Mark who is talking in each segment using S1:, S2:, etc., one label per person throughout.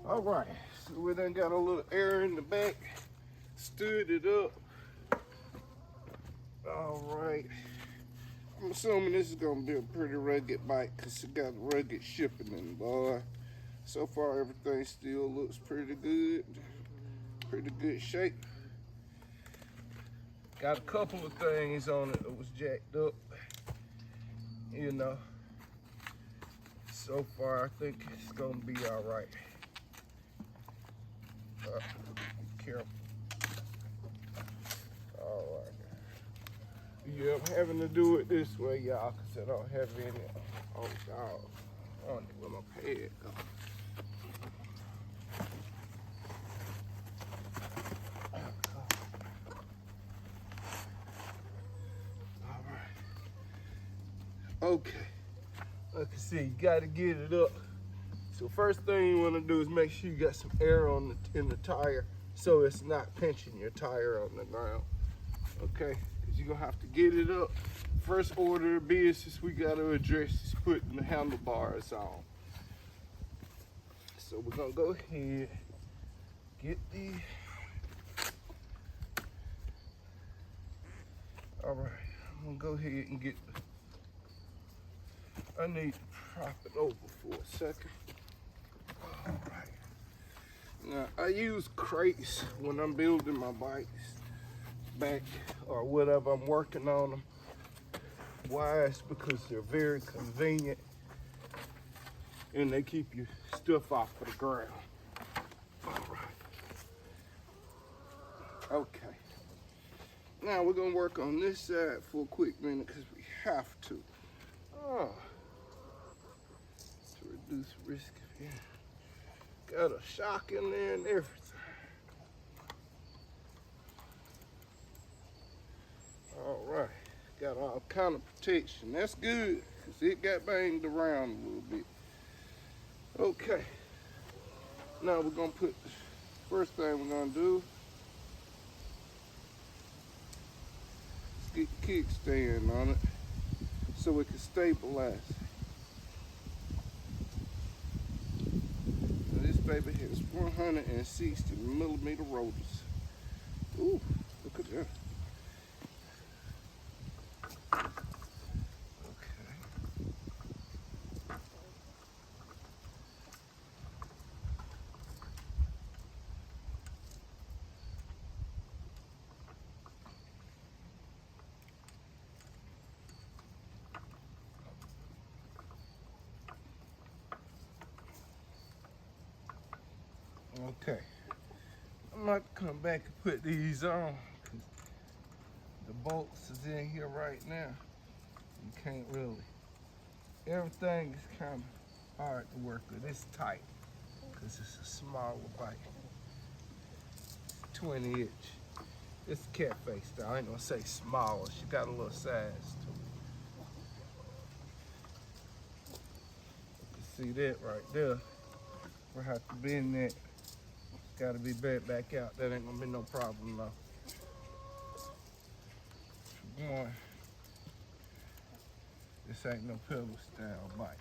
S1: All right, so we done got a little air in the back, stood it up. All right, I'm assuming this is gonna be a pretty rugged bike because it got rugged shipping in, boy. So far, everything still looks pretty good shape. Got a couple of things on it that was jacked up, you know. So far, I think it's gonna be all right. Be careful. All right. Yeah, I'm having to do it this way, y'all, because I don't have any. Oh, dog. I don't know where my pad go. All right. Okay. Like I said, you got to get it up. So first thing you want to do is make sure you got some air in the tire so it's not pinching your tire on the ground. Okay, because you're going to have to get it up. First order of business we got to address is putting the handlebars on. So we're going to go ahead, get the, all right, I'm going to go ahead and get, I need to prop it over for a second. All right. Now, I use crates when I'm building my bikes back or whatever I'm working on them. Why? It's because they're very convenient and they keep your stuff off of the ground. All right. Okay. Now we're gonna work on this side for a quick minute because we have to. To reduce risk. Yeah. Got a shock in there and everything. All right, got all kind of protection. That's good, because it got banged around a little bit. Okay, now we're gonna put, first thing we're gonna do is get the kickstand on it so we can stabilize. This baby has 160 millimeter rotors. Ooh, look at that. Okay, I'm about to come back and put these on. The bolts is in here right now. You can't really. Everything is kind of hard to work with. It's tight because it's a smaller bike. 20 inch. It's a cat face though. I ain't gonna say smaller. She got a little size to it. You can see that right there. We'll have to bend that. Gotta be back out. That ain't gonna be no problem though. One, this ain't no pedal style bike.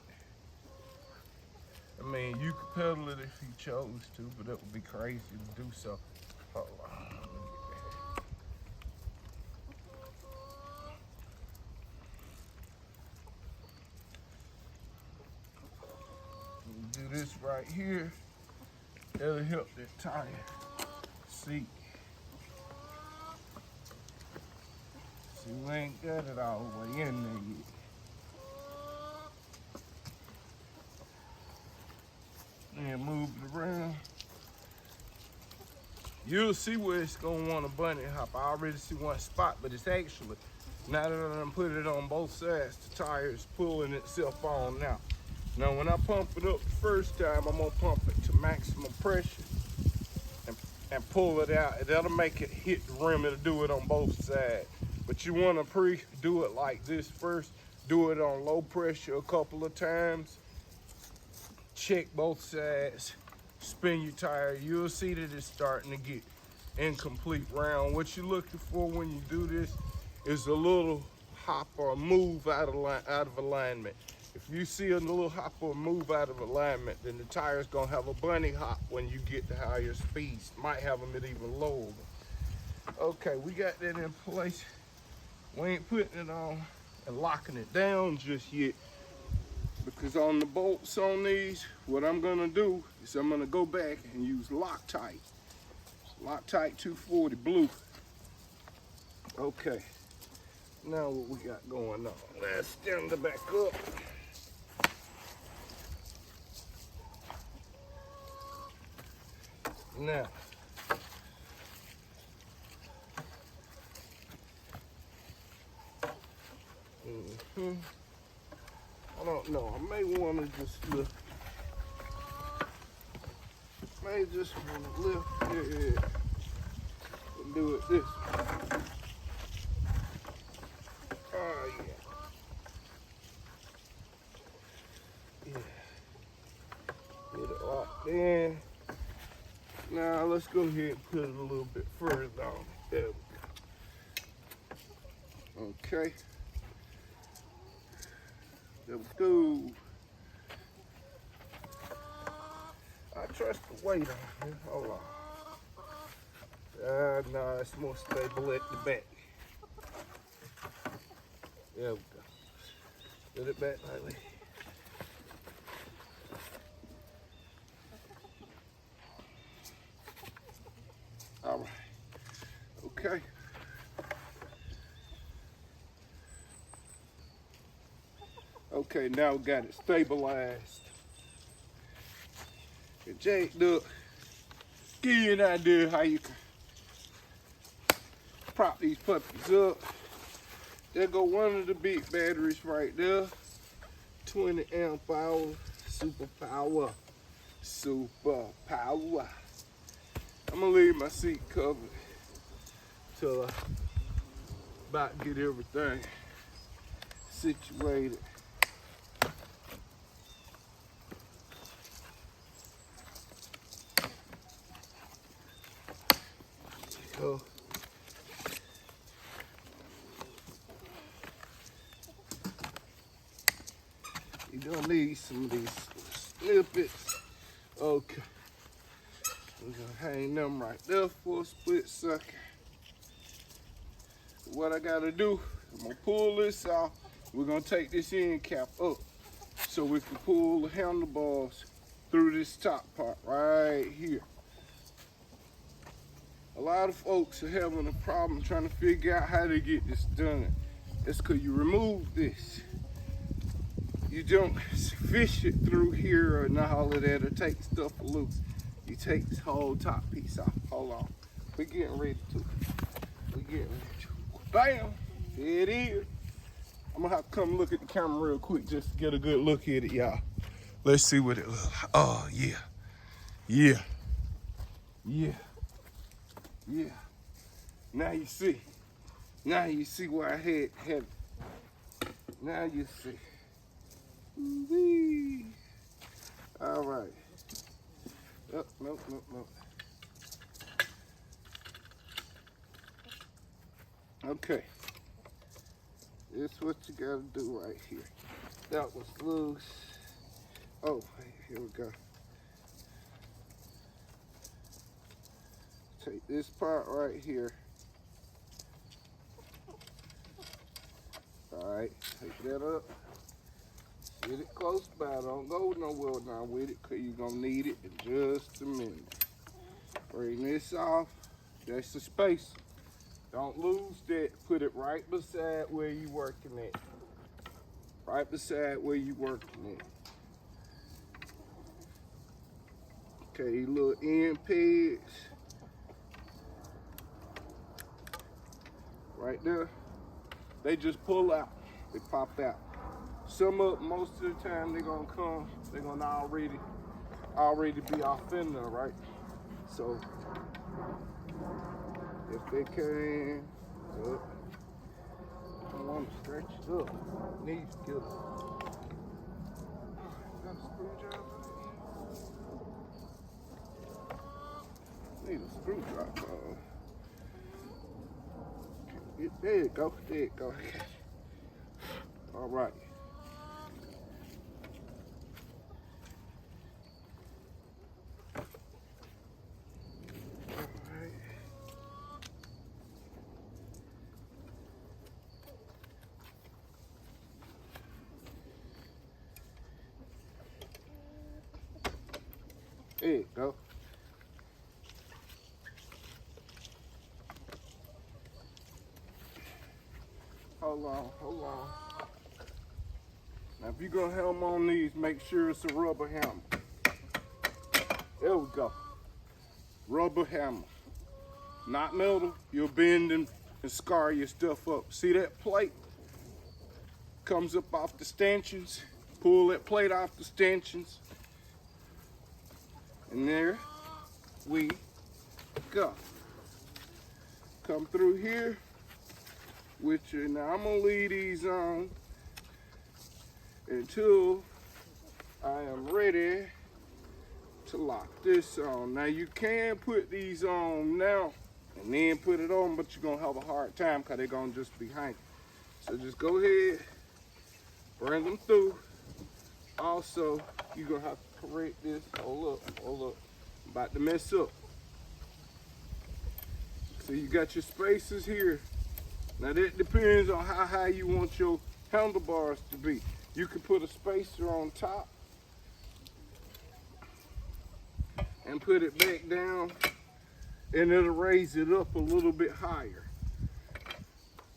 S1: I mean, you could pedal it if you chose to, but it would be crazy to do so. Hold on, let me get that. Do this right here. It'll help that tire seat. See, we ain't got it all the way in there yet. And move it around. You'll see where it's gonna want a bunny hop. I already see one spot, but it's actually, now that I done put it on both sides, the tire is pulling itself on now. Now, when I pump it up the first time, I'm gonna pump it to maximum pressure and pull it out. That'll make it hit the rim. It'll do it on both sides. But you wanna do it like this first. Do it on low pressure a couple of times. Check both sides. Spin your tire. You'll see that it's starting to get incomplete round. What you're looking for when you do this is a little hop or move out of alignment. If you see a little hopper move out of alignment, then the tire's gonna have a bunny hop when you get to higher speeds. Might have them at even lower. Okay, we got that in place. We ain't putting it on and locking it down just yet, because on the bolts on these, what I'm gonna do is I'm gonna go back and use Loctite. Loctite 240 blue. Okay, now what we got going on? Let's stand it back up. Now, I don't know, I may want to just lift. May just lift it and do it this way. Oh yeah. Yeah. Get it locked in. Now let's go ahead and put it a little bit further down. There we go. Okay. There we go. I trust the weight on here. Hold on. No, it's more stable at the back. There we go. Put it back lightly. All right. Okay. Okay, now we got it stabilized. And Jake, look, give you an idea how you can prop these puppies up. There go one of the big batteries right there. 20 amp hour, super power. Super power. I'm gonna leave my seat covered till I about to get everything situated. Go. You're gonna need some of these snippets. Okay. We're gonna hang them right there for a split second. What I gotta do, I'm gonna pull this off. We're gonna take this end cap up so we can pull the handlebars through this top part right here. A lot of folks are having a problem trying to figure out how to get this done. It's because you remove this. You don't fish it through here and all of that or take stuff loose. You take this whole top piece off. Hold on. We're getting ready to. We're getting ready to. Bam! There it is. I'm gonna have to come look at the camera real quick just to get a good look at it, y'all. Let's see what it looks like. Oh, yeah. Yeah. Yeah. Yeah. Now you see. Now you see where I had it. Now you see. Woo-wee. All right. Oh, nope. Okay. This is what you gotta do right here. That was loose. Oh, here we go. Take this part right here. All right, take that up. Get it close by. Don't go nowhere now with it, because you're going to need it in just a minute. Bring this off. That's the spacer. Don't lose that. Put it right beside where you're working at. Right beside where you're working at. Okay, little end pegs. Right there. They just pull out. They pop out. Some up, most of the time they're gonna come, they're gonna already be off in there, right? So if they came up, I want to stretch it up. Need to get it. Got a screwdriver? Need a screwdriver. There you go. There you go. All right. There you go. Hold on. Now if you're gonna hammer on these, make sure it's a rubber hammer. There we go. Rubber hammer. Not metal. You'll bend and scar your stuff up. See that plate? Comes up off the stanchions. Pull that plate off the stanchions. And there we go. Come through here with you. Now I'm gonna leave these on until I am ready to lock this on. Now you can put these on now and then put it on, but you're gonna have a hard time because they're gonna just be hanging. So just go ahead, bring them through. Also, you're gonna have to correct this. Hold up. I'm about to mess up. So you got your spacers here. Now that depends on how high you want your handlebars to be. You can put a spacer on top and put it back down and it'll raise it up a little bit higher.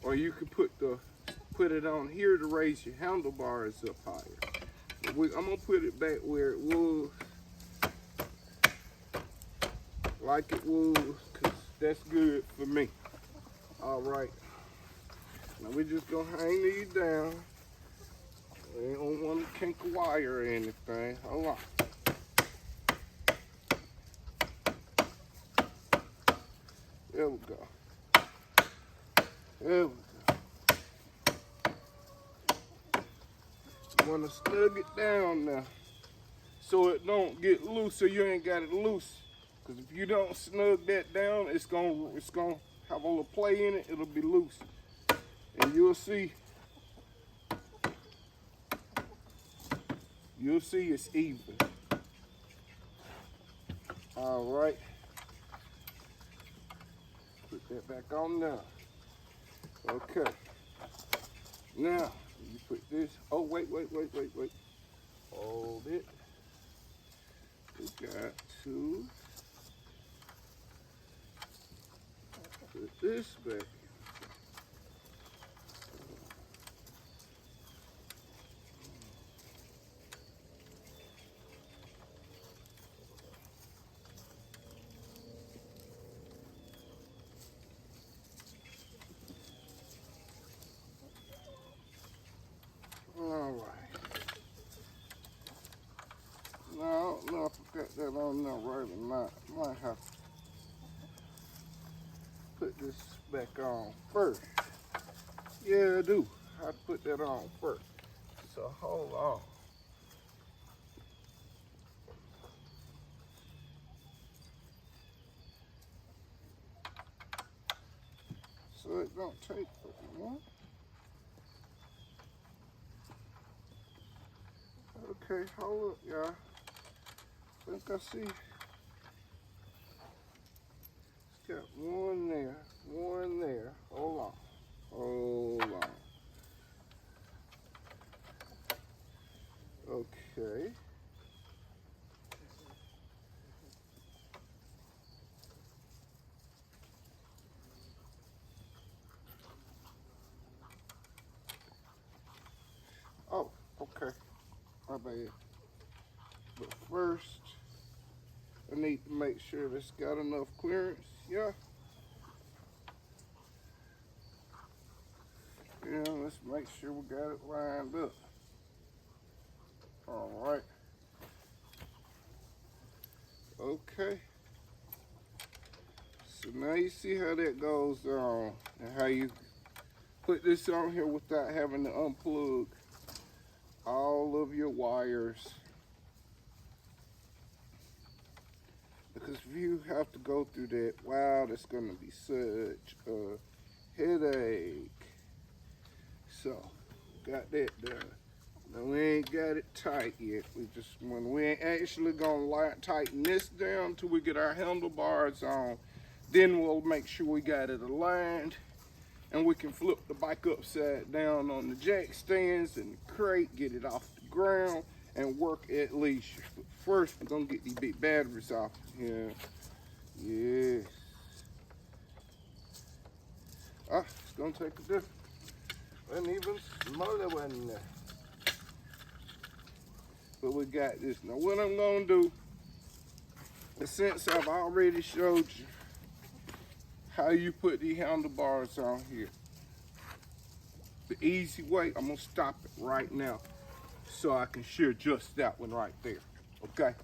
S1: Or you can put it on here to raise your handlebars up higher. I'm gonna put it back where it was, like it was, cause that's good for me. All right, now we're just gonna hang these down. We don't want to kink a wire or anything. Hold on. There we go. There we go. You want to snug it down now so it don't get loose, so you ain't got it loose. Because if you don't snug that down, it's gonna have a little play in it. It'll be loose, and you'll see. You'll see it's even. All right. Put that back on now. Okay. Now, you put this. Oh, wait. Hold it. We got to put this back. No, I forgot that on there right or not. Might have to put this back on first. Yeah, I do. I have to put that on first. So hold on. So it don't take but one. Okay, hold up, y'all. I think I see. It's got one there. Hold on. Okay. Oh, okay. My bad. But first, I need to make sure it's got enough clearance. Yeah. Yeah, let's make sure we got it lined up. All right. Okay. So now you see how that goes on and how you put this on here without having to unplug all of your wires. Because if you have to go through that, wow, that's gonna be such a headache. So, got that done. Now we ain't got it tight yet. We ain't actually gonna tighten this down till we get our handlebars on. Then we'll make sure we got it aligned and we can flip the bike upside down on the jack stands and the crate, get it off the ground, and work at leisure. But first, we're gonna get these big batteries off here. Yes. Ah, it's gonna take a different. And even smaller one there. But we got this. Now what I'm gonna do, since I've already showed you how you put the handlebars on here, the easy way, I'm gonna stop it right now so I can share just that one right there, okay?